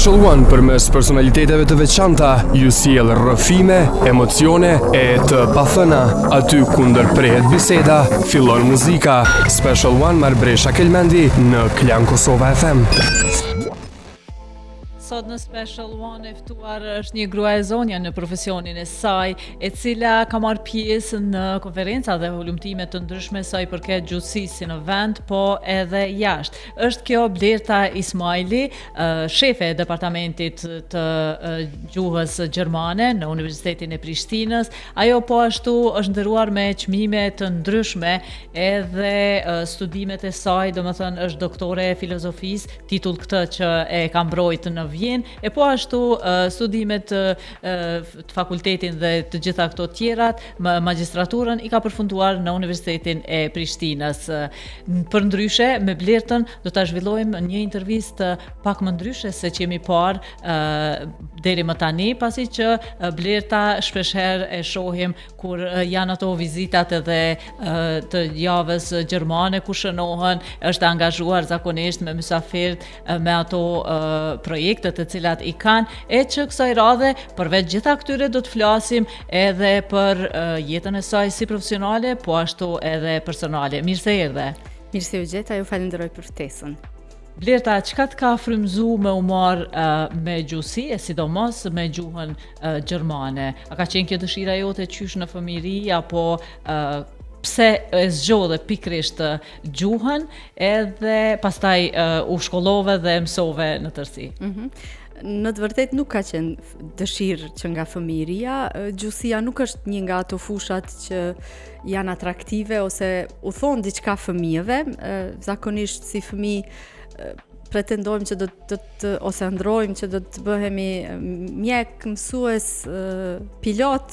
Special One përmes personaliteteve të veçanta ju sjell rrëfime, emocione e të pathëna. Aty ku ndërprehet biseda, fillon muzika. Special One Marbresha Kelmendi në Klan Kosova FM. Sot në Special One e ftuar është një grua e zonja në profesionin e saj, e cila ka marrë pjesë në konferenca dhe hulumtime të ndryshme sa i përket gjuhësisë në vend, po edhe jashtë. Është kjo Blerta Ismaili, shefe e departamentit të gjuhës gjermane në Universitetin e Prishtinës. Ajo po ashtu është nderuar me çmime të ndryshme, edhe studimet e saj, domethënë është doktore e filozofisë, titull këtë që e ka mbrojtë në e po ashtu studimet të fakultetin dhe të gjitha këto tjerat, magjistraturën i ka përfunduar në Universitetin e Prishtinës. Për ndryshe, me Blertën do ta zhvillojmë një intervistë pak më ndryshe se që jemi parë deri më tani, pasi që Blerta shpeshherë e shohim kur janë ato vizitat edhe të javës gjermane ku shënohen, është angazhuar zakonisht me mysafirët, me ato projekte të cilat i kanë, e që kësaj radhe, përveç gjitha këtyre do të flasim edhe për jetën e saj si profesionale, po ashtu edhe personale. Mirë se erdhe. Mirë se u gjeta, ju falenderoj për ftesën. Blerta, çka të ka frymzu me u marrë me gjuhësi, e sidomos me gjuhën gjermane? A ka qenë kjo dëshira jote qysh në fëmijëri, apo pse e zgjodhe pikrisht gjuhën, edhe pastaj u shkollove dhe mësove në tërësi? Në të vërtet nuk ka qenë dëshirë që nga fëmijëria. Gjuhësia nuk është një nga ato fushat që janë atraktive ose u thon diçka fëmijëve. Zakonisht si fëmijë pretendojmë që ose ndrojmë që do të bëhemi mjek, mësues, pilot,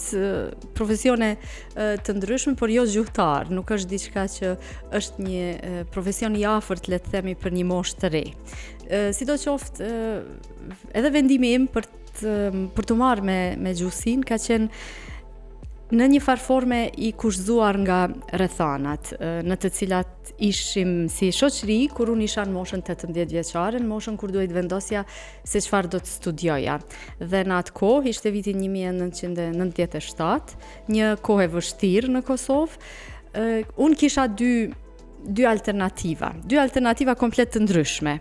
profesione të ndryshme, por jo gjuhëtar. Nuk është diçka që është një profesion i afërt, le të themi, për një moshë të re. Sidoqoftë, edhe vendimi im për të marrë me gjuhësinë ka qenë në një farë forme i kushzuar nga rrethanat, në të cilat ishim si shoqëri kur unë isha në moshën 18 vjeçare, në moshën kur duhet vendosja se çfarë do të studioja. Dhe në atë kohë, ishte viti 1997, një kohë e vështirë në Kosovë, unë kisha dy alternativa komplet të ndryshme.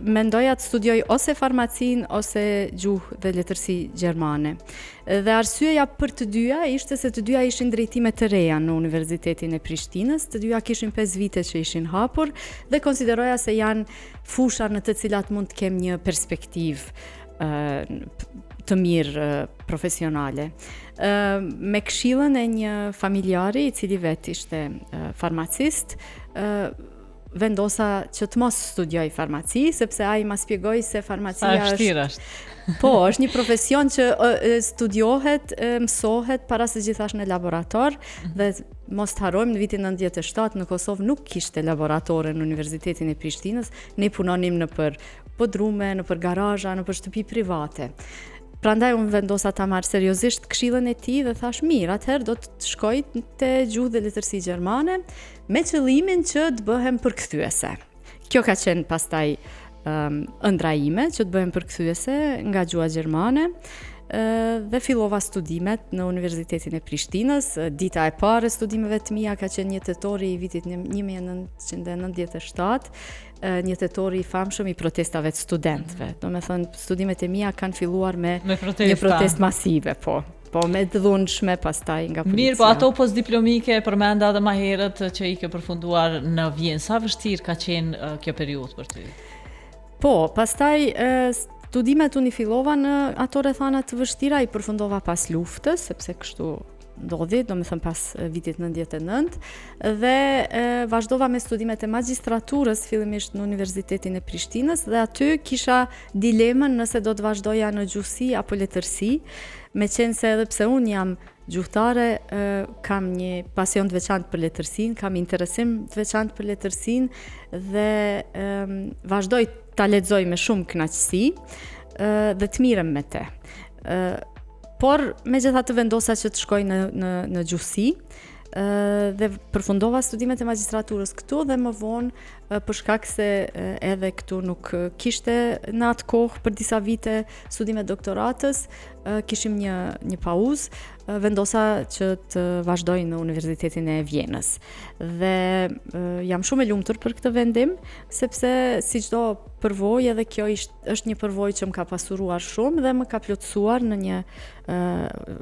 Mendoja të studioj ose farmacin ose gjuhë dhe letërsi gjermane. Dhe arsyeja për të dyja ishte se të dyja ishin drejtime të reja në Universitetin e Prishtinës, të dyja kishin 5 vite që ishin hapur dhe konsideroja se janë fusha në të cilat mund të kem një perspektivë të mirë profesionale. Me këshillën e një familjari i cili vetë ishte farmacist, vendosa që të mos studioj farmaci, sepse ai ma spjegoi se farmacia është... Po, është një profesion që studiohet, mësohet para se gjithash në laborator, dhe mos të harrojmë, në vitin 97 në Kosovë nuk kishte laboratore në Universitetin e Prishtinës, ne punonim në për podrume, në për garazha, në për shtëpi private. Prandaj unë vendosa ta marr seriozisht këshillën e tij dhe thash mirë, atëherë do të shkoj te gjuhë dhe letërsi gjermane me qëllimin që të bëhem përkthyese. Kjo ka qenë pastaj ëndra ime që të bëhem përkthyese nga gjuha gjermane dhe fillova studimet në Universitetin e Prishtinës. Dita e parë e studimeve të mia ka qenë 1 tetor i vitit 1997, 1 tetor i famshëm i protestave të studentëve. Domethënë, studimet e mia kanë filluar me një protestë masive, po me dhunshme pastaj nga policia. Mirë, po ato postdiplomike përmenda edhe më herët që i ke përfunduar në Vjenë. Sa vështirë ka qenë kjo periudhë për ty? Po, pastaj studimet unë i fillova në ato rrethana të vështira, i përfundova pas luftës, sepse kështu ndodhi, domethënë pas vitit 99, dhe vazhdova me studimet e magjistraturës fillimisht në Universitetin e Prishtinës, dhe aty kisha dilemën nëse do të vazhdoja në gjuhësi apo letërsi, me qenë se edhe pse unë jam gjuhëtare, kam një pasion të veçantë për letërsinë, kam interesim të veçantë për letërsinë dhe vazhdoj ta lexoj me shumë kënaqësi dhe të mirem me te. Por megjithatë vendosa që të shkoj në gjuhësi dhe përfundova studimet e magjistraturës këtu dhe më vonë për shkak se edhe këtu nuk kishte në atë kohë për disa vite studime doktoratës, kishim një pauzë, vendosa që të vazhdoj në Universitetin e Vjenës. Dhe jam shumë e lumtur për këtë vendim, sepse si çdo përvojë edhe kjo është një përvojë që më ka pasuruar shumë dhe më ka plotësuar në një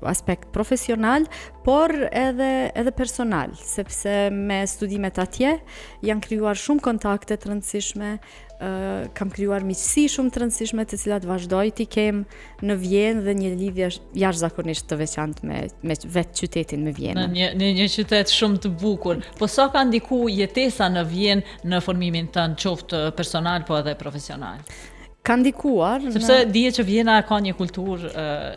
aspekt profesional, por edhe personal, sepse me studimet atje janë krijuar shumë kontakte të rëndësishme, kam krijuar miqësi shumë të rëndësishme të cilat vazhdoj t'i kem në Vjenë dhe një lidhje jashtëzakonisht të veçantë me vetë qytetin, me Vjenën. Në një qytet shumë të bukur. Po sa ka ndiku jetesa në Vjenë në formimin tënd, qoftë personal po edhe profesional? Ka ndikuar. Sepse dihet që Vjena ka një kulturë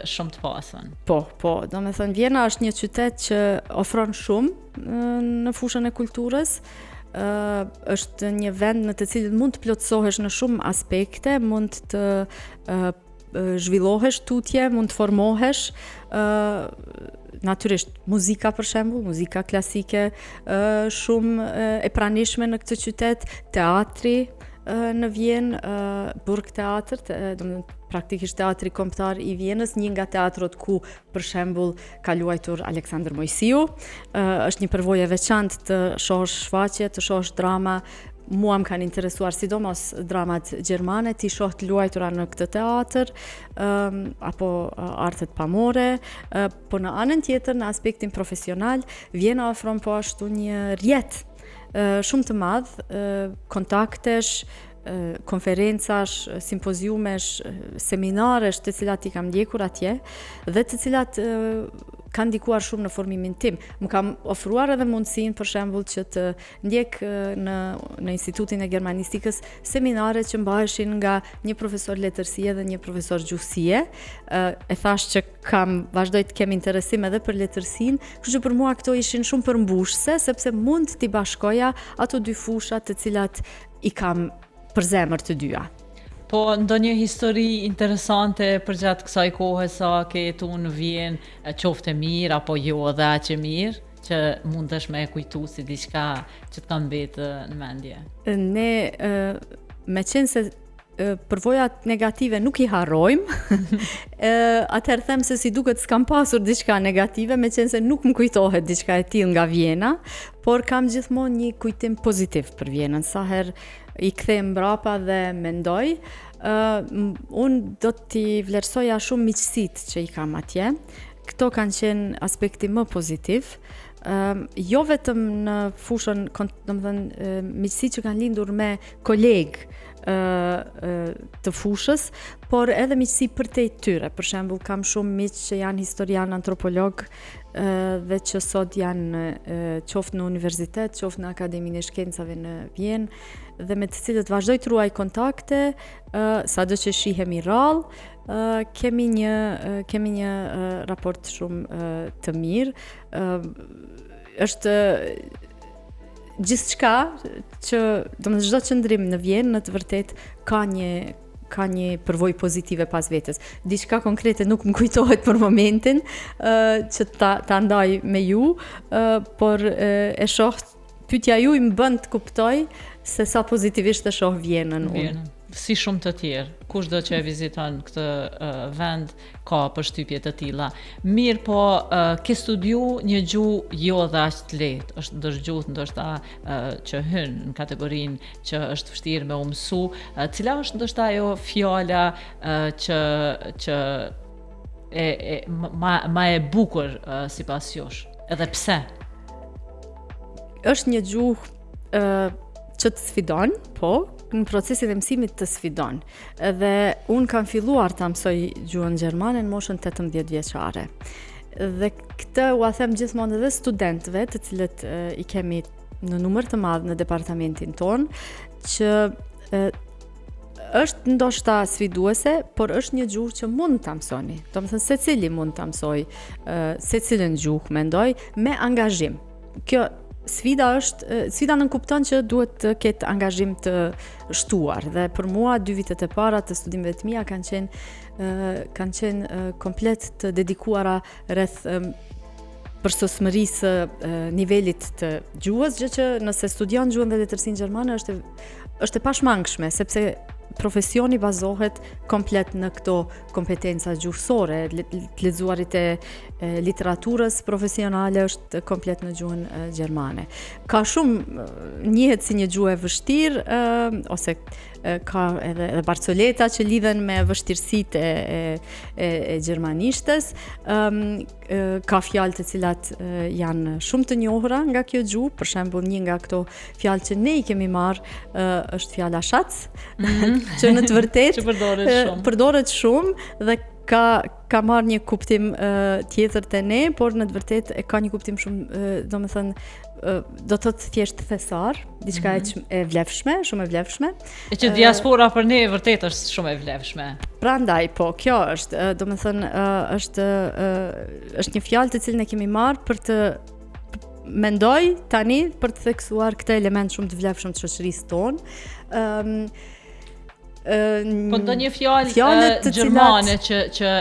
shumë të pasën. Po, do me thënë Vjena është një qytet që ofron shumë në fushën e kulturës. Është një vend në të cilin mund të plotësohesh në shumë aspekte, mund të zhvillohesh tutje, mund të formohesh, natyrisht muzika për shembull, muzika klasike shumë e pranishme në këtë qytet, teatri në Vjenë, Burg Teatr, praktikisht teatri kombëtar i Vjenës, një nga teatrot ku për shembull ka luajtur Aleksandër Mojsiu. Është një përvojë e veçantë të shohësh shfaqje, të shohësh drama. Mua më kanë interesuar sidomos dramat gjermane, ti shoh të luajtura në këtë teatr, apo artet pamore, po në anën tjetër, në aspektin profesional, Vjena ofron po ashtu një rjet shumë të madh, kontaktesh, konferencash, simpoziumesh, seminaresh të cilat i kam ndjekur atje dhe të cilat kanë ndikuar shumë në formimin tim. Më kam ofruar edhe mundësinë për shembull që të ndjek në Institutin e Germanistikës seminare që mbaheshin nga një profesor letërsie dhe një profesor gjuhësie. E thash që vazhdoj të kem interesim edhe për letërsinë, kështu që për mua këto ishin shumë përmbushse, sepse mund t'i bashkoja ato dy fusha të cilat i kam për zemër të dyja. Po ndonjë histori interesante përgjatë kësaj kohe sa ke jetuar në Vjenë, qoftë mirë apo jo dhe aq e mirë, që mundesh me kujtu si diçka që të ka mbetë në mendje? Ne me qenë se përvojat negative nuk i harrojmë, atëherë them se si duket s'kam pasur diçka negative, me qenë se nuk më kujtohet diçka e tillë nga Vjena, por kam gjithmonë një kujtim pozitiv për Vjenën. Sa herë i kthej mbrapa dhe mendoj, unë do t'i vlerësoja shumë miqësitë që i kam atje. Këto kanë qenë aspekti më pozitiv. Jo vetëm në fushën, domethënë miqësi që kanë lindur me kolegë të fushës, por edhe miqësi përtej tyre. Për shembull, kam shumë miq që janë historian, antropolog dhe që sot janë qoftë në universitet, qoftë në Akademinë e Shkencave në Vjenë, dhe me të cilët vazhdoj të ruaj kontakte, sado që shihemi rrallë, kemi një raport shumë të mirë. Është gjithçka që, domethënë çdo qëndrim në Vjenë në të vërtetë ka një përvojë pozitive pas vetes. Diçka konkrete nuk më kujtohet për momentin që ta ndaj me ju, por e shoh, pyetja juaj më bën të kuptoj se sa pozitivisht e shoh Vjenën unë. Si shumë të tjerë, kushdo që e viziton këtë vend ka përshtypje të tilla. Mirë, po ke studiu një gjuhë jo dhe aq të lehtë, është ndër gjuhët ndoshta që hyn në kategorinë që është vështirë me u mësu. Cila është ndoshta ajo fjala që ma e bukur sipas jush? Edhe pse? Është një gjuhë që të sfidon, po, në procesin e mësimit të sfidon. Dhe unë kam filluar ta mësoj gjuhën gjermane në moshën 18 vjeçare. Dhe këtë u a them gjithmonë edhe studentëve, të cilët i kemi në numër të madh në departamentin ton, që është ndoshta sfiduese, por është një gjuhë që mund ta mësoni. Domethënë secili mund ta mësoj secilën gjuhë, mendoj, me angazhim. Sfida nënkupton që duhet të ketë angazhim të shtuar, dhe për mua 2 vitet e para të studimeve të mia kanë qenë komplet të dedikuara rreth përsosmërisë nivelit të gjuhës, gjë që nëse studion gjuhën dhe letërsinë gjermane është e pashmangshme, sepse profesioni bazohet komplet në këto kompetenca gjuhësore, të lexuarit e literaturës profesionale është komplet në gjuhën gjermane. Ka shumë njihet si një gjuhë e vështirë, ose ka edhe barcoleta që lidhen me vështirësitë e gjermanishtes. Ka fjalë të cilat janë shumë të njohura nga kjo gjuhë, për shembull një nga këto fjalë që ne I kemi marrë është fjala shac, që në të vërtetë që përdoret shumë dhe ka marrë një kuptim tjetër te ne, por në të vërtetë ka një kuptim shumë, domethënë do të thotë thjesht thesar, diçka e vlefshme, shumë e vlefshme. E që diaspora për ne vërtet është shumë e vlefshme. Prandaj, po, kjo është, domethënë është një fjalë të cilën e kemi marrë për të mendoj tani për të theksuar këtë element shumë të vlefshëm të shoqërisë tonë. Po ndonjë fjalë gjermane që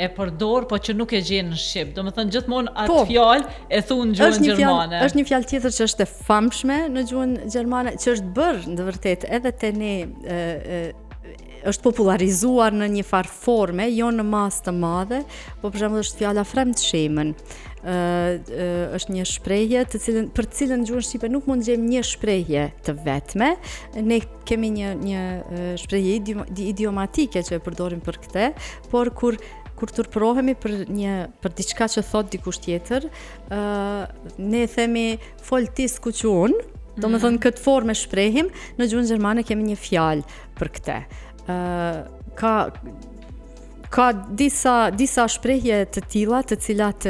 e përdor, po që nuk e gjen në shqip. Domethënë gjithmonë atë fjalë e thon në gjuhën gjermane. Është një fjalë tjetër që është e famshme në gjuhën gjermane, që është bërë në vërtet edhe te ne është popularizuar në një farë forme, jo në masë të madhe, po për shembull është fjala Fremdschämen. Është një shprehje për të cilën në gjuhën shqipe nuk mund gjejmë një shprehje të vetme. Ne kemi një shprehje idiomatike që e përdorim për këtë, por kur turpërohemi për diçka që thot dikush tjetër, ne themi fol ti skuqun, domethënë këtë formë shprehim, në gjuhën gjermane kemi një fjalë për këtë. Ka disa shprehje të tilla, të cilat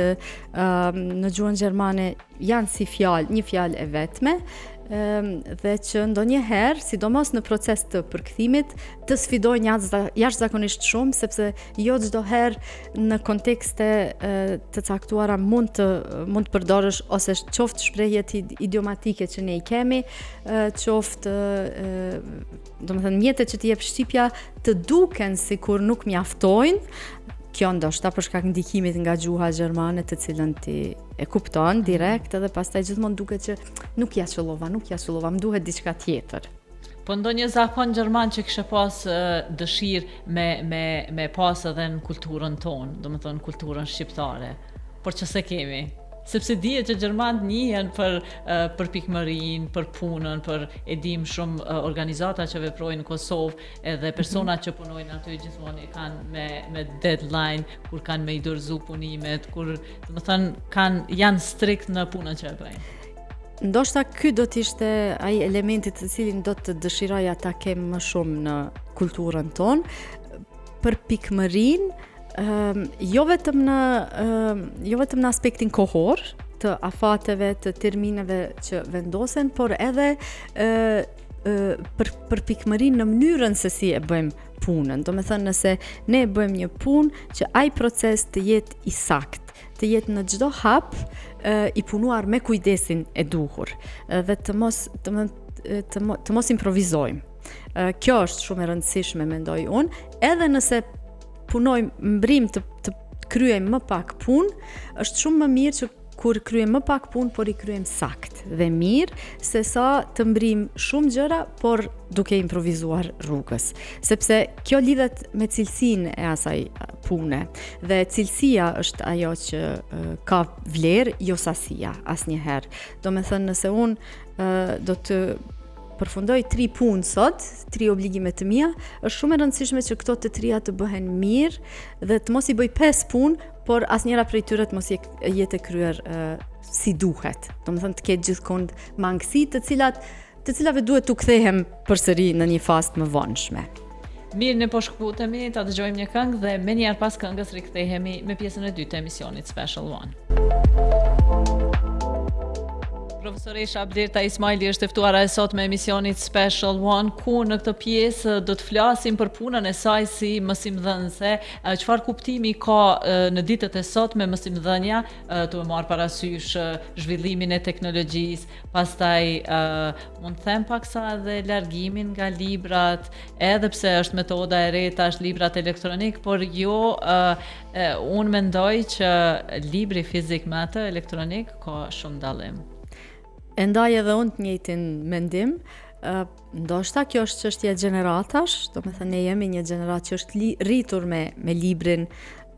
në gjuhën gjermane janë si një fjalë e vetme, dhe që ndonjëherë, sidomos në proces të përkthimit, të sfidojnë jashtëzakonisht shumë, sepse jo çdo herë në kontekste të caktuara mund të përdorësh ose qoftë shprehjet idiomatike që ne I kemi, qoftë domethënë mjetet që t'i jep shqipja të duken sikur nuk mjaftojnë. Kjo ndoshta për shkak ndikimit nga gjuha gjermane, të cilën ti e kupton direkt, edhe pastaj gjithmonë duket që nuk ja qëllova, më duhet diçka tjetër. Po ndonjë zakon gjerman që kishe pas dëshirë me pas edhe në kulturën tonë, domethënë kulturën shqiptare, por që se kemi? Sepse dihet që gjermanët njihen për pikmërinë, për punën, për dim shumë organizata që veprojnë në Kosovë, edhe persona që punojnë aty gjithmonë kanë me deadline, kur kanë me I dorëzu punimet, kur domethënë janë strikt në punën që e bëjnë. Ndoshta ky do të ishte ai elementi të cilin do të dëshiroja ta kem më shumë në kulturën tonë, për pikmërinë. Jo vetëm në aspektin kohor të afateve, të termineve që vendosen, por edhe për pikmërinë në mënyrën se si e bëjmë punën. Domethënë nëse ne bëjmë një punë që ai proces të jetë I sakt, të jetë në çdo hap I punuar me kujdesin e duhur dhe të mos improvizojmë. Kjo është shumë e rëndësishme, mendoj unë, edhe nëse punojmë mbrim të kryejmë më pak punë, është shumë më mirë që kur kryejmë më pak punë, por I kryejmë sakt dhe mirë, se sa të mbrim shumë gjëra, por duke improvizuar rrugës. Sepse kjo lidhet me cilësinë e asaj pune, dhe cilësia është ajo që ka vlerë, jo sasia, asnjëherë. Domethënë nëse unë do të përfundoj 3 punë sot, 3 obligime të mia, është shumë e rëndësishme që këto të 3 të bëhen mirë dhe të mos I bëj 5 punë, por asnjëra prej tyre të mos jetë e kryer si duhet. Domethënë të ketë gjithmonë mangësi të cilave duhet t'u kthehem përsëri në një fazë më vonshme. Mirë, ne po shkputemi, ta dëgjojmë një këngë dhe me njëherë pas këngës rikthehemi me pjesën e dytë të emisionit Special One. Profesoresha Blerta Ismaili është e ftuara e sot me emisionit Special One, ku në këtë pjesë do të flasim për punën e saj si mësimdhënëse, çfarë kuptimi ka në ditët e sotme mësimdhënia, duhet marrë parasysh zhvillimin e teknologjisë, pastaj mund të them paksa edhe largimin nga librat, edhe pse është metoda e re tash librat elektronik, por jo unë mendoj që libri fizik me atë elektronik ka shumë dallim. E ndaj edhe unë të njëjtin mendim, ndoshta kjo është çështje gjeneratash, do me thënë ne jemi një gjenerat që është rritur me librin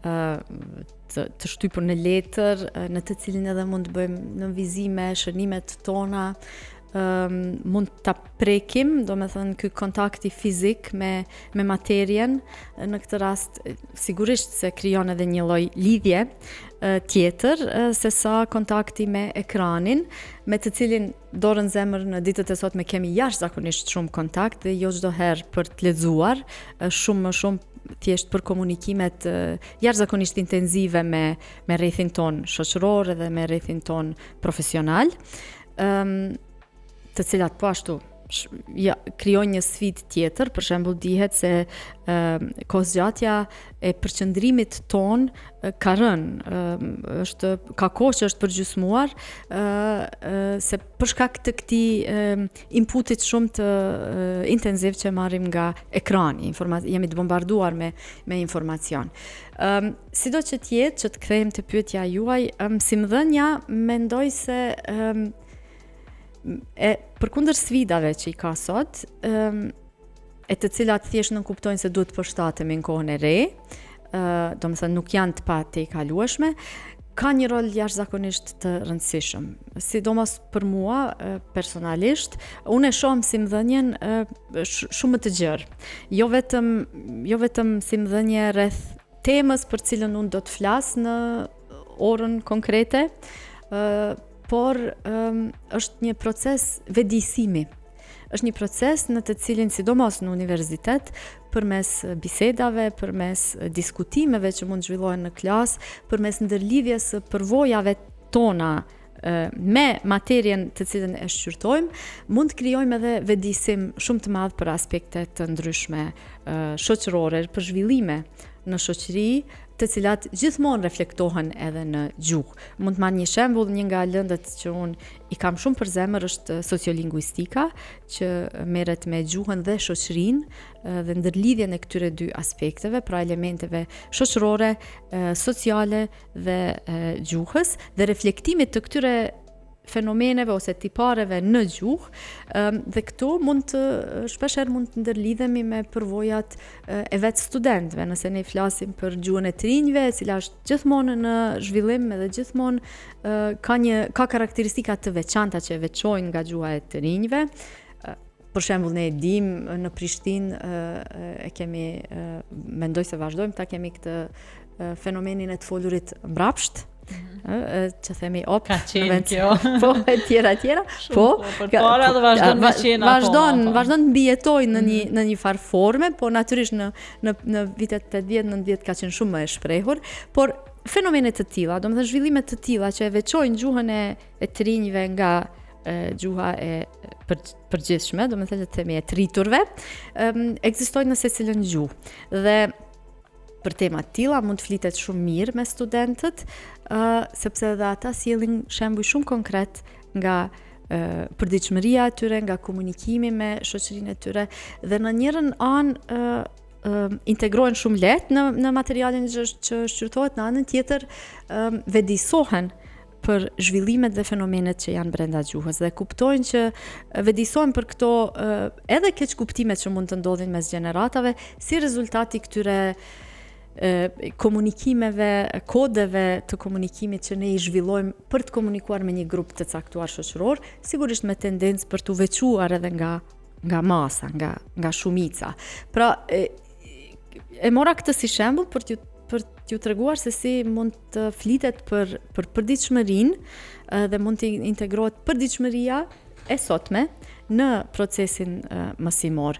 të shtypur në letër, në të cilin edhe mund të bëjmë nënvizime, shënimet tona, mund ta prekim, do me thënë ky kontakti fizik me materjen, në këtë rast sigurisht se krijon edhe një lloj lidhje tjetër se sa kontakti me ekranin, me të cilin dorën zemër në ditët e sotme kemi jashtëzakonisht shumë kontakt dhe jo çdo herë për të lexuar, shumë më shumë thjesht për komunikimet jashtëzakonisht intensive me rrethin ton shoqëror dhe me rrethin ton profesional, të cilat po ashtu krijojnë një sfidë tjetër. Për shembull dihet se kohëzgjatja e përqendrimit ton ka rënë, ka kohë që është përgjysmuar, se për shkak të këtij inputit shumë të intensiv që marrim nga ekrani, jemi të bombarduar me informacion. Sido që t'jetë, që të kthehemi te pyetja juaj, mësimdhënia mendoj se përkundër sfidave që i ka sot, e të cilat thjesht nuk kuptojnë se duhet të përshtatemi në kohën e re, do me thënë nuk janë të pa të i kalueshme, ka një rol jashtëzakonisht të rëndësishëm. Sidomos për mua personalisht, unë e shoh mësimdhënien shumë të gjerë. Jo vetëm mësimdhënie rreth temës për cilën unë do të flas në orën konkrete, por është një proces vedisimi. Është një proces në të cilin, sidomos në universitet, përmes bisedave, përmes diskutimeve që mund zhvillohen në klas, përmes ndërlidhjes së përvojave tona me materien të cilën e shqyrtojmë, mund të krijojmë edhe vedisim shumë të madh për aspekte të ndryshme shoqërore, për zhvillime në shoqëri, të cilat gjithmonë reflektohen edhe në gjuhë. Mund të marr një shembull, një nga lëndët që unë i kam shumë për zemër është sociolingvistika, që merret me gjuhën dhe shoqërinë dhe ndërlidhjen e këtyre dy aspekteve, pra elementeve shoqërore, sociale dhe gjuhës, dhe reflektimit të këtyre fenomeneve ose tipareve në gjuhë, dhe këtu shpeshherë mund të ndërlidhemi me përvojat e vetë studentëve, nëse ne flasim për gjuhën e të rinjve, e cila është gjithmonë në zhvillim edhe gjithmonë ka karakteristika të veçanta që e veçojnë nga gjuha e të rinjve. Për shembull, ne e dim në Prishtinë mendoj se vazhdojmë ta kemi këtë fenomenin e të folurit mbrapsht, që themi ka qenë kjo, po e tjera po përpara dhe vazhdon me qenë vazhdon të mbijetojnë në një farë forme, po natyrisht në vitet 80-90 ka qenë shumë më e shprehur, por fenomene të tilla, domethënë zhvillime të tilla që e veçojnë gjuhën e të rinjve nga gjuha e përgjithshme, domethënë të themi e të rriturve, ekzistojnë në secilën gjuhë. Dhe për tema të tilla mund të flitet shumë mirë me studentët, sepse edhe ata sjellin shembuj shumë konkret nga përditshmëria e tyre, nga komunikimi me shoqërinë e tyre, dhe në njërin anë integrohen shumë lehtë në materialin që shqyrtohet, në anën tjetër vedisohen për zhvillimet dhe fenomenet që janë brenda gjuhës, dhe kuptojnë që vedisohen për këto edhe keq kuptimet që mund të ndodhin mes gjeneratave, si rezultati këtyre komunikimeve, kodeve të komunikimit që ne i zhvillojmë për të komunikuar me një grup të caktuar shoqëror, sigurisht me tendencë për të veçuar edhe nga masa, nga shumica. Pra, e mora këtë si shembull për t'ju treguar se si mund të flitet për përditshmërinë dhe mund të integrohet përditshmëria e sotme në procesin mësimor.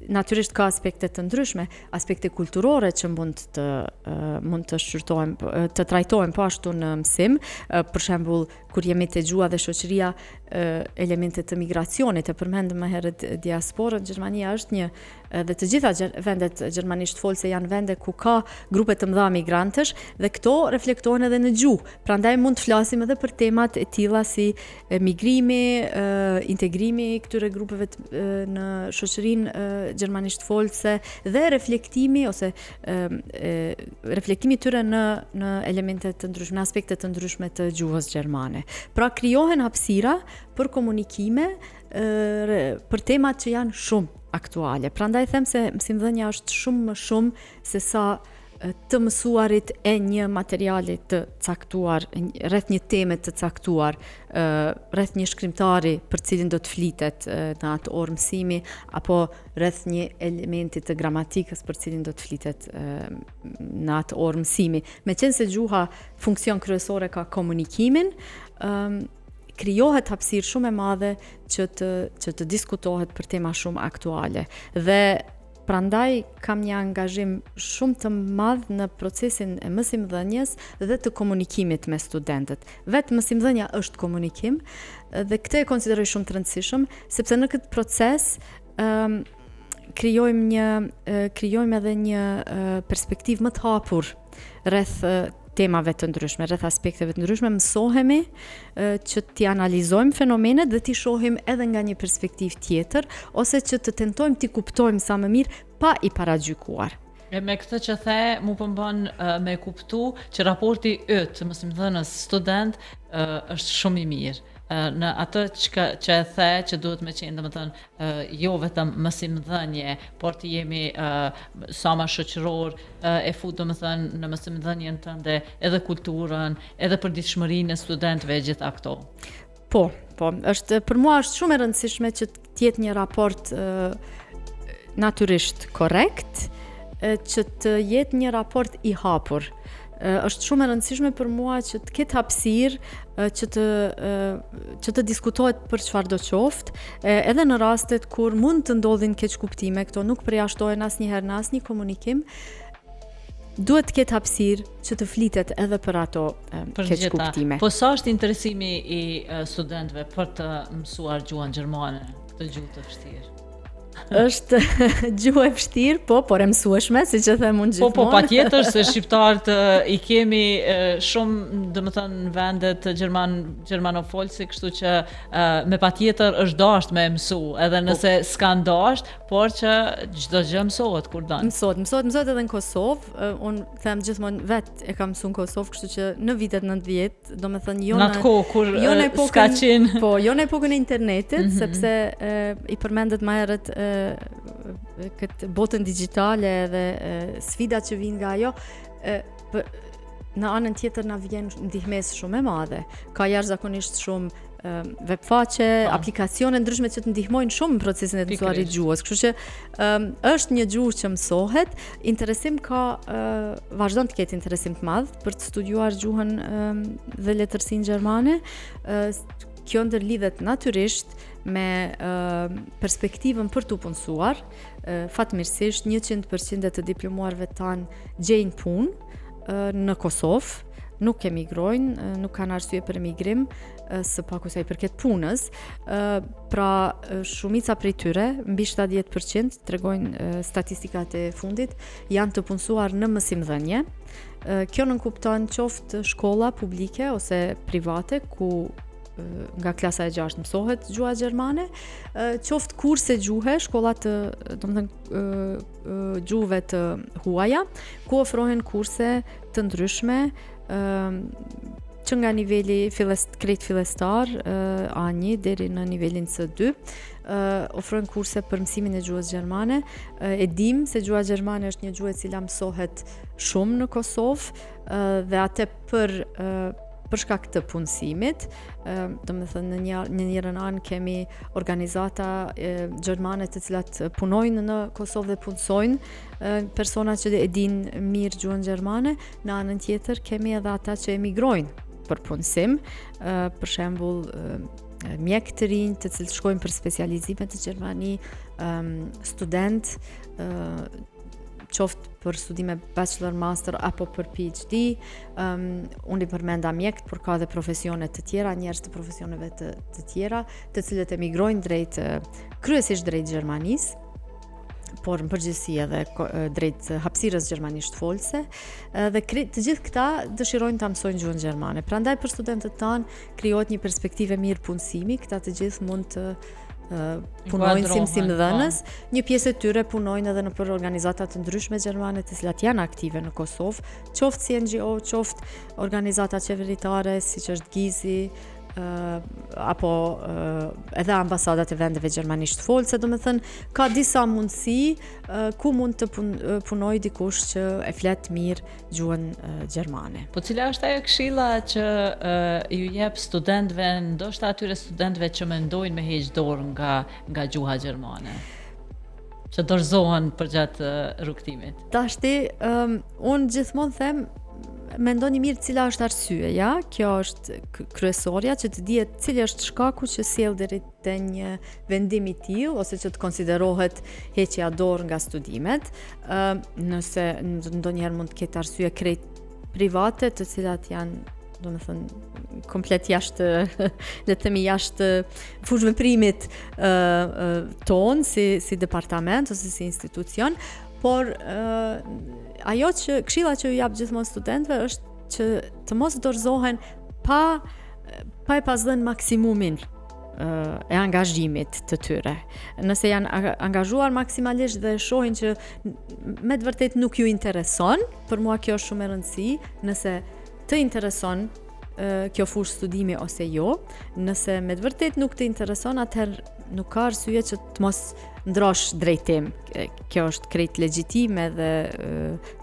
natyrisht ka aspekte të ndryshme, aspekte kulturore që mund të shqyrtojmë, të trajtojmë po ashtu në mësim, për shembull kur jemi te gjuha dhe shoqëria, elemente të migracionit, e përmendëm më herët diasporën, Gjermania është një dhe të gjitha vendet gjermanisht folse janë vende ku ka grupe të mëdha migrantësh dhe këto reflektohen edhe në gjuhë. Prandaj mund të flasim edhe për temat e tilla si migrimi, integrimi i këtyre grupeve në shoqërinë gjermanisht folse dhe reflektimi ose reflektimi tyre në elemente të ndryshme, në aspekte të ndryshme të gjuhës gjermane. Pra krijohen hapësira për komunikime për temat që janë shumë aktuale. Prandaj them se mësimdhënia është shumë më shumë se sa të mësuarit e një materiali të caktuar, rreth një teme të caktuar, rreth një shkrimtari për cilin do të flitet në atë orë mësimi, apo rreth një elementi të gramatikës për cilin do të flitet në atë orë mësimi. Meqense gjuha funksion kryesore ka komunikimin, krijohet hapësirë shumë e madhe që të diskutohet për tema shumë aktuale. Dhe prandaj kam një angazhim shumë të madh në procesin e mësimdhënies dhe të komunikimit me studentët. Vetë mësimdhënia është komunikim dhe këtë e konsideroj shumë të rëndësishëm, sepse në këtë proces krijojmë edhe një perspektivë më të hapur rreth temave të ndryshme, rreth aspekteve të ndryshme, mësohemi që t'i analizojmë fenomenet dhe t'i shohim edhe nga një perspektivë tjetër, ose që të tentojmë t'i kuptojmë sa më mirë pa i paragjykuar. E me këtë që the, mu përmban me kuptu që raporti yt, mësimdhënës student, është shumë i mirë. Në atë që e the që duhet me qenë, domethënë, jo vetëm mësimdhënie, por të jemi sa më shoqëror, e fut domethënë në mësimdhënien tënde edhe kulturën, edhe përditshmërinë e studentëve e gjitha këto. Po, për mua është shumë e rëndësishme që të jetë një raport natyrisht korrekt, që të jetë një raport i hapur. Është shumë e rëndësishme për mua që të ketë hapësirë që të diskutohet për çfarë do qoftë, edhe në rastet kur mund të ndodhin keqkuptime, këto nuk përjashtohen asnjëherë në asnjë komunikim, duhet të ketë hapësirë që të flitet edhe për ato keqkuptime. Po sa është interesimi i studentëve për të mësuar gjuhën gjermane, këtë gjuhë të vështirë? Është gjuhë e vështirë, por e mësueshme, siç e them unë gjithmonë. Po, patjetër se shqiptarët i kemi shumë, domethënë, në vendet gjermanofolsi, kështu që me patjetër është dashur me mësu, edhe nëse s'kan dashur, por që çdo gjë mësohet kur don. Mësohet edhe në Kosovë. Unë them gjithmonë vetë e kam mësuar në Kosovë, kështu që në vitet 90, domethënë jo në atë kohë kur s'ka qenë. Po, jo në epokën e internetit, sepse i përmendet më herët këtë botën digjitale dhe sfidat që vijnë nga ajo, në anën tjetër na vjen ndihmës shumë e madhe. Ka jashtëzakonisht shumë webfaqe, aplikacione ndryshme që të ndihmojnë shumë në procesin e mësuarit gjuhës. Kështu që është një gjuhë që mësohet, interesim ka, vazhdon të ketë interesim të madh për të studiuar gjuhën dhe letërsinë gjermane. Kjo ndërlidhet natyrisht me perspektivën për t'u punësuar. Fatmirësisht 100% të diplomuarve tanë gjejnë punë në Kosovë, nuk emigrojnë, nuk kanë arsye për emigrim, së paku sa i përket punës. Pra shumica prej tyre, mbi 70%, tregojnë statistikat e fundit, janë të punësuar në mësimdhënie. Kjo nënkupton qoftë shkolla publike ose private ku nga klasa e 6 mësohet gjuha gjermane, qoftë kurse gjuhe, shkollat domethënë gjuhëve të huaja, ku ofrohen kurse të ndryshme, që nga niveli krejt fillestar A1 deri në nivelin C2, ofrojnë kurse për mësimin e gjuhës gjermane. E dim se gjuha gjermane është një gjuhë e cila mësohet shumë në Kosovë dhe atë për shkak të punësimit, domethënë në njërin anë kemi organizata gjermane të cilat punojnë në Kosovë dhe punësojnë persona që e dinë mirë gjuhën gjermane, në anën tjetër kemi edhe ata që emigrojnë për punësim, për shembull mjek të rinj të cilët shkojnë për specializime të Gjermani, student, qoftë për studime bachelor, master apo për PhD, unë I përmenda mjekët, por ka dhe profesione të tjera, njerëz të profesioneve të tjera, të cilët emigrojnë kryesisht drejt Gjermanisë, por në përgjithësi edhe drejt hapësirës gjermanisht folse, dhe të gjithë këta dëshirojnë ta mësojnë gjuhën gjermane. Prandaj për studentët tanë krijohet një perspektive mirë punësimi, këta të gjithë mund të punojnë si mësimdhënës. Një pjesë e tyre punojnë edhe në për organizata të ndryshme gjermane të cilat janë aktive në Kosovë, qoftë si NGO, qoftë organizata qeveritare, siç është Gizi, apo edhe ambasadat e vendeve gjermanisht folse, domethënë ka disa mundësi ku mund të punoj dikush që e flet mirë gjuhën gjermane. Po cila është ajo këshilla që ju jep studentëve, ndoshta atyre studentëve që mendojnë me heq dorë nga gjuha gjermane, që dorëzohen përgjatë rrugtimit? Tashti, unë gjithmonë them, mendoni mirë cila është arsyeja, kjo është kryesorja, që të dihet cili është shkaku që sjell deri te një vendim I tillë ose që të konsiderohet heqja dorë nga studimet. Nëse ndonjëherë mund të ketë arsye krejt private, të cilat janë domethënë komplet jashtë, le të themi jashtë fushëveprimit ton si departament ose si institucion, por këshilla që ju jap gjithmonë studentëve është që të mos dorëzohen pa e pasdhënë maksimumin e angazhimit të tyre. Nëse janë angazhuar maksimalisht dhe shohin që me të vërtet nuk ju intereson, për mua kjo është shumë e rëndësishme, nëse të intereson kjo fushë studimi ose jo, nëse me të vërtet nuk të intereson, atëherë nuk ka arsye që të mos ndrosh drejtim. Kjo është krejt legjitime dhe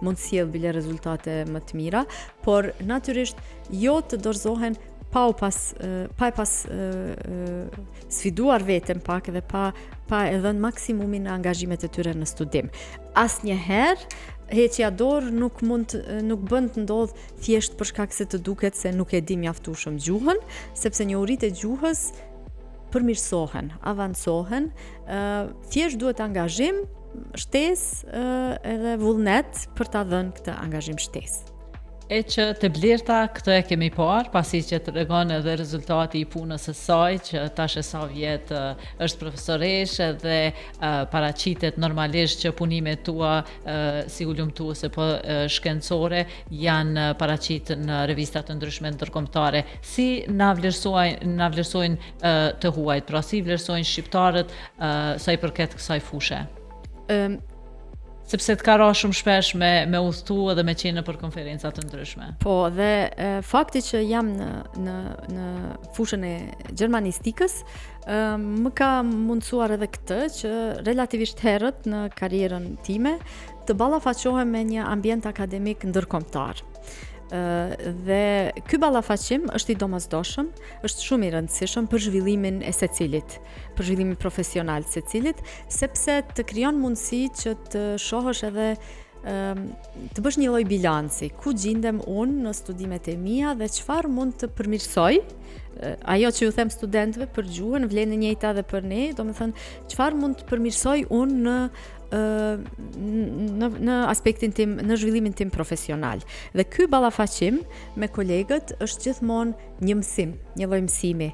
mund të sjellë bile rezultate më të mira, por natyrisht jo të dorëzohen pa e pas sfiduar veten pak dhe pa e dhënë maksimumin e angazhimit të tyre në studim. Asnjëherë heqja dorë nuk bën të ndodh thjesht për shkak se të duket se nuk e di mjaftueshëm gjuhën, sepse njohuritë e gjuhës përmirësohen, avancohen, thjesht duhet angazhim, shtesë edhe vullnet për ta dhënë këtë angazhim shtesë. E që të Blerta këtë e kemi parë, pasi që të tregon edhe rezultati I punës së saj, që tash e sa vjet është profesoreshe dhe paraqitet normalisht që punimet tua si ulëmtuese po shkencore janë paraqit në revista të ndryshme ndërkombëtare. Si na vlerësojnë të huajt, pra si vlerësojnë shqiptarët sa I përket kësaj fushe? Sepse të ka ra shumë shpesh me udhëtu edhe me qenë për konferenca të ndryshme. Po, dhe fakti që jam në fushën e gjermanistikës, më ka mundësuar edhe këtë që relativisht herët në karrierën time të ballafaqohem me një ambient akademik ndërkombëtar. Dhe ky ballafaqim është I domosdoshëm, është shumë I rëndësishëm për zhvillimin e secilit, për zhvillimin profesional të secilit, sepse të krijon mundësi që të shohësh edhe të bësh një lloj bilanci, ku gjendem unë në studimet e mia dhe çfarë mund të përmirësoj. Ajo që ju them studentëve për gjuhën vlen e njëjta edhe për ne, domethënë çfarë mund të përmirësoj unë në aspektin tim, në zhvillimin tim profesional. Dhe ky ballafaqim me kolegët është gjithmonë një mësim, një lloj mësimi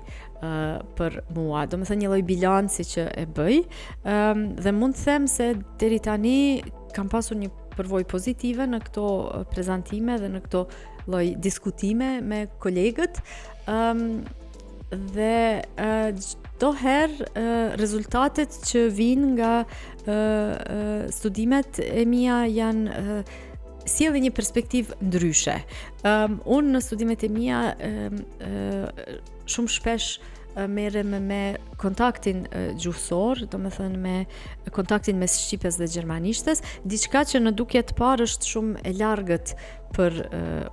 për mua, domethënë një lloj bilanci që e bëj, dhe mund të them se deri tani kam pasur një përvojë pozitive në këto prezantime dhe në këto lloj diskutime me kolegët, dhe çdo herë rezultatet që vijnë nga studimet e mia janë sjellin një perspektivë ndryshe. Unë në studimet e mia shumë shpesh merrem me kontaktin gjuhësor, domethënë me kontaktin mes shqipes dhe gjermanishtes, diçka që në duke të parë është shumë e largët për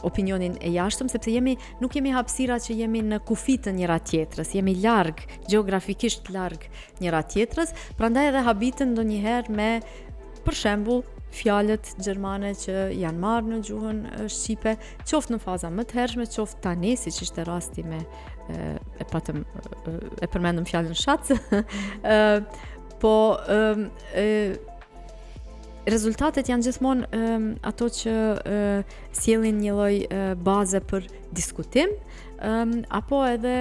opinionin e jashtëm, sepse nuk jemi hapësira që jemi në kufi të njëra tjetrës, jemi larg, gjeografikisht larg njëra tjetrës, prandaj edhe habiten ndonjëherë me, për shembull, fjalët gjermane që janë marrë në gjuhën shqipe, qoftë në faza më të hershme, qoftë tani, siç ishte rasti me e përmendëm fjalën shatc. Po rezultatet janë gjithmonë ato që sjellin një lloj baze për diskutim, apo edhe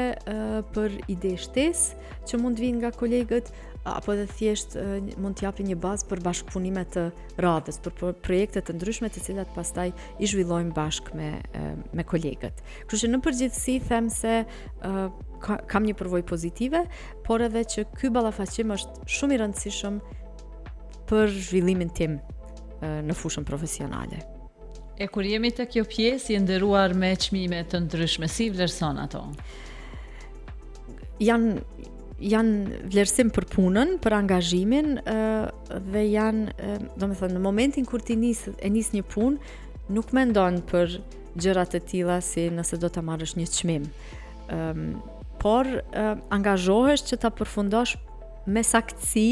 për ide shtesë që mund të vinë nga kolegët, apo edhe thjesht mund të japin një bazë për bashkëpunime të radhës, për projekte të ndryshme të cilat pastaj i zhvillojmë bashkë me kolegët. Kështu që në përgjithësi them se kam një përvojë pozitive, por edhe që ky ballafaqim është shumë i rëndësishëm për zhvillimin tim në fushën profesionale. E kur jemi të kjo pjesë, i nderuar me çmime të ndryshme, si vlerëson ato? Janë vlerësim për punën, për angazhimin, dhe janë, domethënë, në momentin kur ti nis një punë, nuk mendon për gjëra të tilla si nëse do ta marrësh një çmim. Por angazhohesh që ta përfundosh me saktësi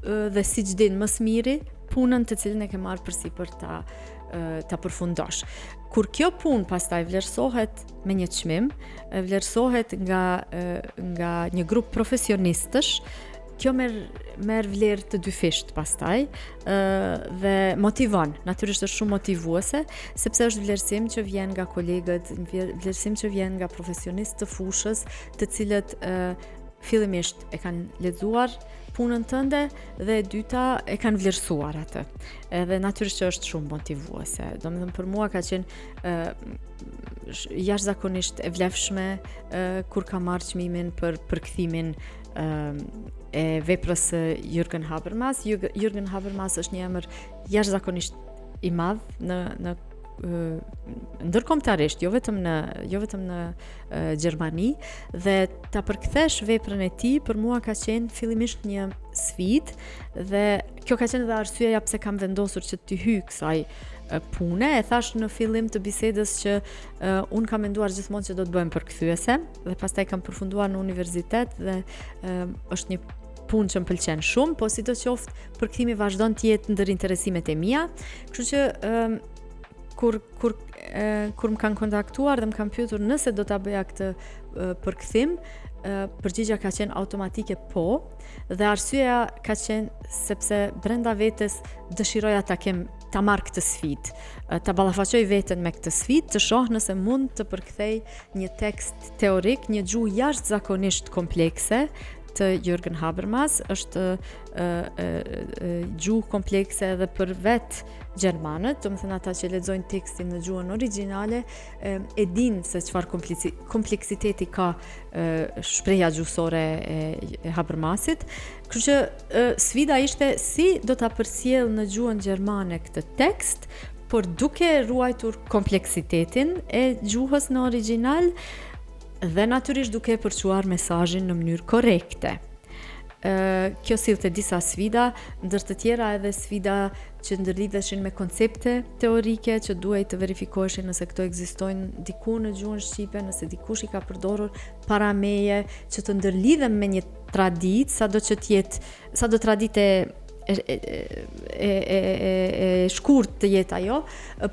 dhe siç din më së miri punën të cilën e ke marrë përsipër ta përfundosh. Kur kjo punë pastaj vlerësohet me një çmim, vlerësohet nga një grup profesionistësh, kjo merr vlerë të dyfisht pastaj dhe motivon. Natyrisht është shumë motivuese, sepse është vlerësim që vjen nga kolegët, vlerësim që vjen nga profesionistë të fushës, të cilët fillimisht e kanë lexuar punën tënde dhe e dyta e kanë vlerësuar atë. Edhe natyrisht që është shumë motivuese. Domethënë për mua ka qenë jashtëzakonisht e vlefshme kur kam marrë çmimin për përkthimin e veprës së Jürgen Habermas. Jürgen Habermas është një emër jashtëzakonisht i madh në ndërkombëtarisht, jo vetëm në Gjermani, dhe ta përkthesh veprën e tij për mua ka qenë fillimisht një sfidë, dhe kjo ka qenë edhe arsyeja pse kam vendosur që të hyj kësaj pune. E thash në fillim të bisedës që un kam menduar gjithmonë që do të bëhem përkthyese, dhe pastaj kam përfunduar në universitet dhe është një punë që më pëlqen shumë, po sidoqoftë përkthimi vazhdon të jetë ndër interesimet e mia, kështu që kur më kanë kontaktuar dhe më kanë pyetur nëse do ta bëja këtë përkthim, përgjigjja ka qenë automatike po, dhe arsyeja ka qenë sepse brenda vetes dëshiroja ta marr këtë sfidë, ta ballafaqoj veten me këtë sfidë, të shoh nëse mund të përkthej një tekst teorik, një gjuhë jashtëzakonisht komplekse të Jürgen Habermas. Është gjuhë komplekse edhe për vetë gjermanët, domethënë ata që lexojnë tekstin në gjuhën origjinale e dinë se çfarë kompleksiteti ka shpreha gjuhësore e Habermasit. Kështu që sfida ishte si do ta përsjell në gjuhën gjermane këtë tekst, por duke ruajtur kompleksitetin e gjuhës në origjinal dhe natyrisht duke përçuar mesazhin në mënyrë korrekte. Kjo sillte disa sfida, ndër të tjera edhe sfida që ndërlidheshin me koncepte teorike që duhej të verifikoheshin nëse këto ekzistojnë diku në gjuhën shqipe, nëse dikush i ka përdorur para meje, që të ndërlidhem me një traditë, sado traditë e shkurt të jetë ajo,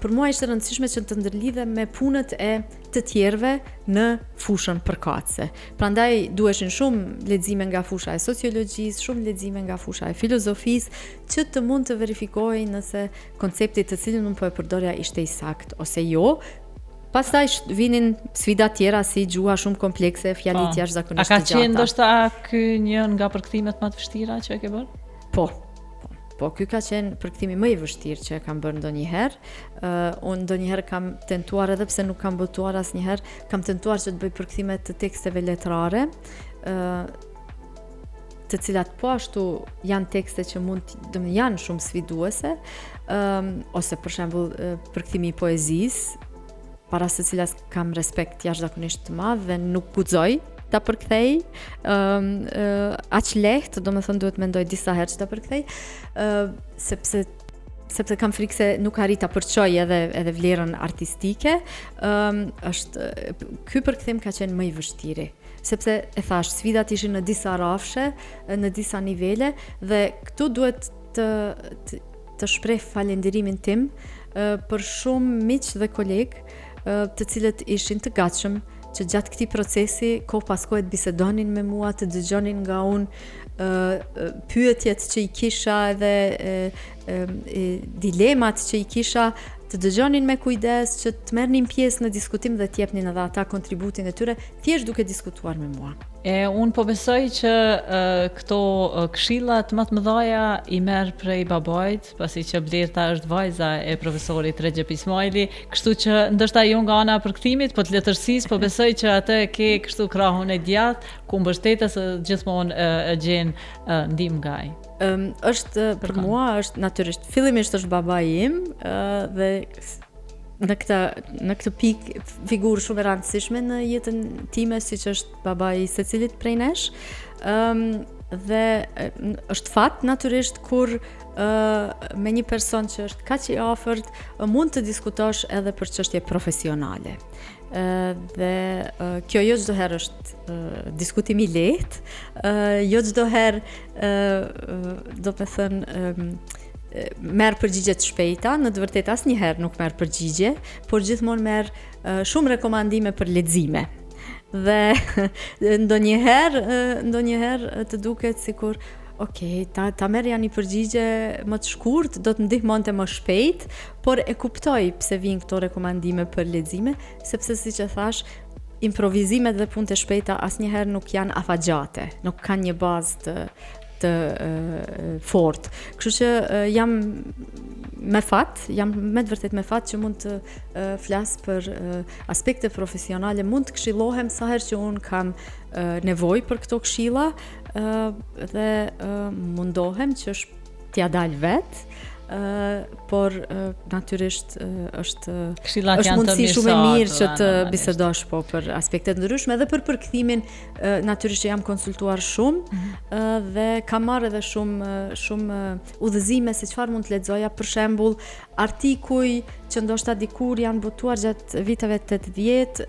për mua ishte rëndësishme që të ndërlidhem me punët e të tjerëve në fushën përkatëse. Prandaj duheshin shumë lexime nga fusha e sociologjisë, shumë lexime nga fusha e filozofisë, që të mund të verifikohej nëse koncepti të cilin unë po e përdorja ishte i saktë ose jo. Pastaj vinin sfida tjera si gjuha shumë komplekse, fjalit jashtëzakonisht të gjata. A ka qenë ndoshta ky një nga përkthimet më të vështira që e ke bërë? Po, ky ka qenë përkthimi më i vështirë që e kam bërë ndonjëherë. Unë ndonjëherë kam tentuar, edhe pse nuk kam botuar asnjëherë, kam tentuar që të bëj përkthime të teksteve letrare, të cilat po ashtu janë tekste që janë shumë sfiduese, ose për shembull përkthimi i poezisë, para së cilas kam respekt jashtëzakonisht të madh dhe nuk guxoj ta përkthej aq lehtë, domethënë duhet mendoj disa herë që ta përkthej, sepse kam frikë se nuk arrit ta përçoj edhe vlerën artistike. Ky përkthim ka qenë më i vështirë, sepse e thash, sfidat ishin në disa rafshe, në disa nivele, dhe këtu duhet të shpreh falenderimin tim për shumë miq dhe kolegë të cilët ishin të gatshëm që gjatë këtij procesi kohë pas kohe të bisedonin me mua, të dëgjonin nga unë pyetjet që i kisha dhe dilemat që i kisha, të dëgjonin me kujdes, që të merrnin pjesë në diskutim dhe të jepnin edhe ata kontributin e tyre, thjesht duke diskutuar me mua. Unë po besoj që këto këshillat më të mëdha i merr prej babait, pasi që Blerta është vajza e profesorit Recep Ismaili, kështu që ndoshta jo nga ana e përkthimit, po të letërsisë, po besoj që atë ke kështu krahun e djathtë, ku mbështetës gjithmonë gjen ndihmë nga ai. Është për mua është natyrisht fillimisht është babai im dhe në këtë pikë figurë shumë e rëndësishme në jetën time, siç është babai i secilit prej nesh, dhe është fat natyrisht kur me një person që është kaq i afërt mund të diskutosh edhe për çështje profesionale. Dhe kjo jo çdo herë është diskutim i lehtë, jo çdo herë do të thënë merr përgjigje të shpejta, në të vërtetë asnjëherë nuk merr përgjigje, por gjithmonë merr shumë rekomandime për lexime. Dhe ndonjëherë të duket sikur ta merrja një përgjigje më të shkurt, do të ndihmonte më shpejt, por e kuptoj pse vijnë këto rekomandime për lexime, sepse siç e thash, improvizimet dhe punët e shpejta asnjëherë nuk janë afagjate, nuk kanë një bazë të fort. Kështu që jam me të vërtet me fat që mund të flas për aspekte profesionale, mund të këshillohem sa herë që unë kam nevojë për këto këshilla dhe mundohem që t'ja dal vet. Por natyrisht është mundësi shumë e mirë që të bisedosh për aspekte të ndryshme, edhe për përkthimin natyrisht që jam konsultuar shumë dhe kam marrë edhe shumë udhëzime se çfarë mund të lexoja, për shembull artikuj që ndoshta dikur janë botuar gjatë viteve 80,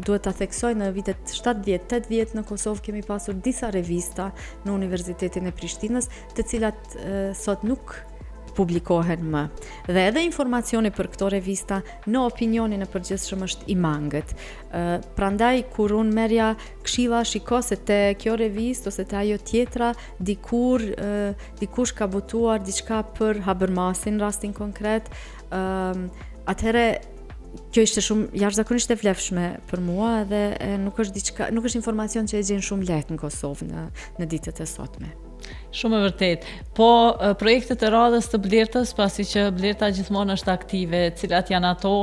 duhet ta theksoj në vitet 70-80 në Kosovë kemi pasur disa revista në Universitetin e Prishtinës, të cilat sot nuk publikohen më. Dhe edhe informacioni për këto revista në opinionin e përgjithshëm është i mangët. Prandaj kur unë merja këshilla, shiko se te kjo revistë ose te ajo tjetra dikush ka botuar diçka për Habermasin, rastin konkret, atëherë kjo ishte shumë jashtëzakonisht e vlefshme për mua dhe nuk është informacion që e gjen shumë lehtë në Kosovë në ditët e sotme. Shumë e vërtet. Po projektet e radhës të Blertës, pasi që Blerta gjithmonë është aktive, cilat janë ato,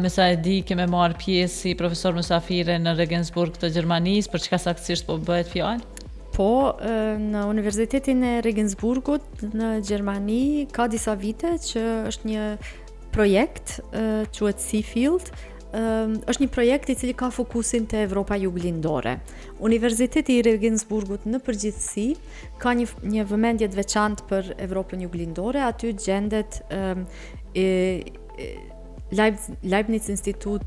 me sa e di keme marrë pjesë si profesor mysafire në Regensburg të Gjermanisë, për çka saktësisht po bëhet fjalë? Po, në Universitetin e Regensburgut në Gjermani ka disa vite që është një projekt quhet Seafield. Është një projekt i cili ka fokusin te Evropa juglindore. Universiteti i Regensburgut në përgjithësi ka një vëmendje të veçantë për Evropën juglindore, aty gjendet Leibniz Institut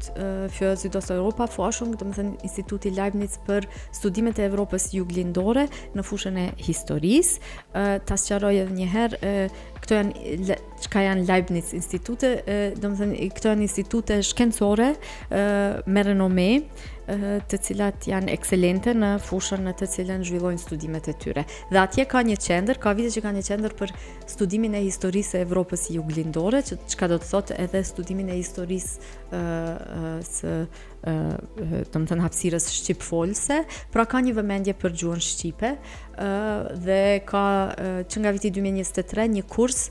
für Südosteuropa-Forschung, do të thënë Instituti Leibniz për studimet e Evropës juglindore në fushën e historisë. Ta sqaroj edhe një herë, çka janë Leibniz institute, do të thënë këto janë institute shkencore me renome, të cilat janë ekselente në fushën në të cilën zhvillojnë studimet e tyre. Dhe atje ka një qendër, ka vite që ka një qendër për studimin e historisë e Evropës juglindore, çka do të thotë edhe studimin e historisë do të thënë hapësirës shqipfolse, pra ka një vëmendje për gjuhën shqipe dhe ka që nga viti 2023 një kurs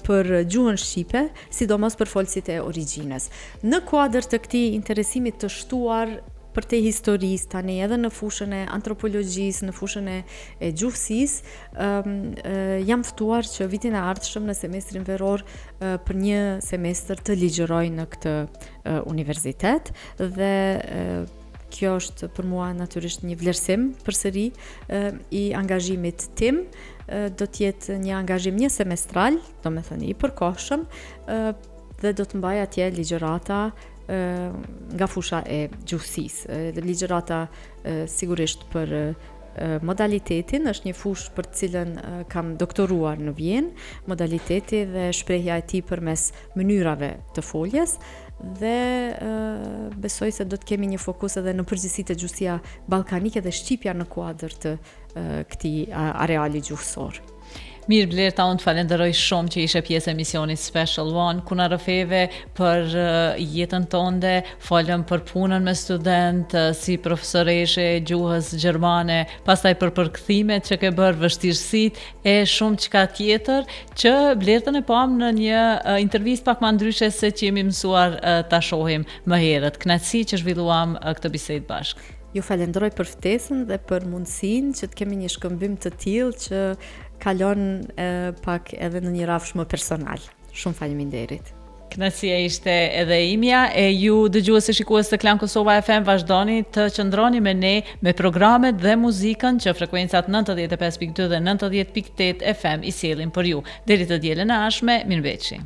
për gjuhën shqipe, sidomos për folësit e origjinës. Në kuadër të këtij interesimit të shtuar për te historisë, tani edhe në fushën e antropologjisë, në fushën e gjuhësisë, jam ftuar që vitin e ardhshëm në semestrin veror për një semestër të ligjëroj në këtë universitet dhe kjo është për mua natyrisht një vlerësim përsëri i angazhimit tim. Do të jetë një angazhim një semestral, do të thënë i përkohshëm, dhe do të mbaj atje ligjërata nga fusha e gjuhësisë. Ligjërata sigurisht për modalitetin, është një fushë për të cilën kam doktoruar në Vjenë, modaliteti dhe shprehja e tij përmes mënyrave të foljes, dhe besoj se do të kemi një fokus edhe në përgjithësi të gjuhësia ballkanike dhe shqipja në kuadër të këtij areali gjuhësor. Mirë Blerta, unë të falenderoj shumë që ishe pjesë e misionit Special One, ku na rrëfeve për jetën tënde, folëm për punën me student, si profesoreshe gjuhës gjermane, pastaj për përkthimet që ke bërë, vështirësitë e shumë çka tjetër, që Blertën e pam në një intervistë pak më ndryshe se që jemi mësuar ta shohim më herët. Kënaqësi që zhvilluam këtë bisedë bashkë. Ju falenderoj për ftesën dhe për mundësinë që të kemi një shkëmbim të tillë që kalon pak edhe në një rrafsh më personal. Shumë faleminderit. Kënaqësia ishte edhe imja, e ju dëgjues e shikues të Klan Kosova FM vazhdoni të qëndroni me ne me programet dhe muzikën që frekuencat 95.2 dhe 90.8 FM i sjellin për ju. Deri të dielën e ardhshme, mirëmbëjtje.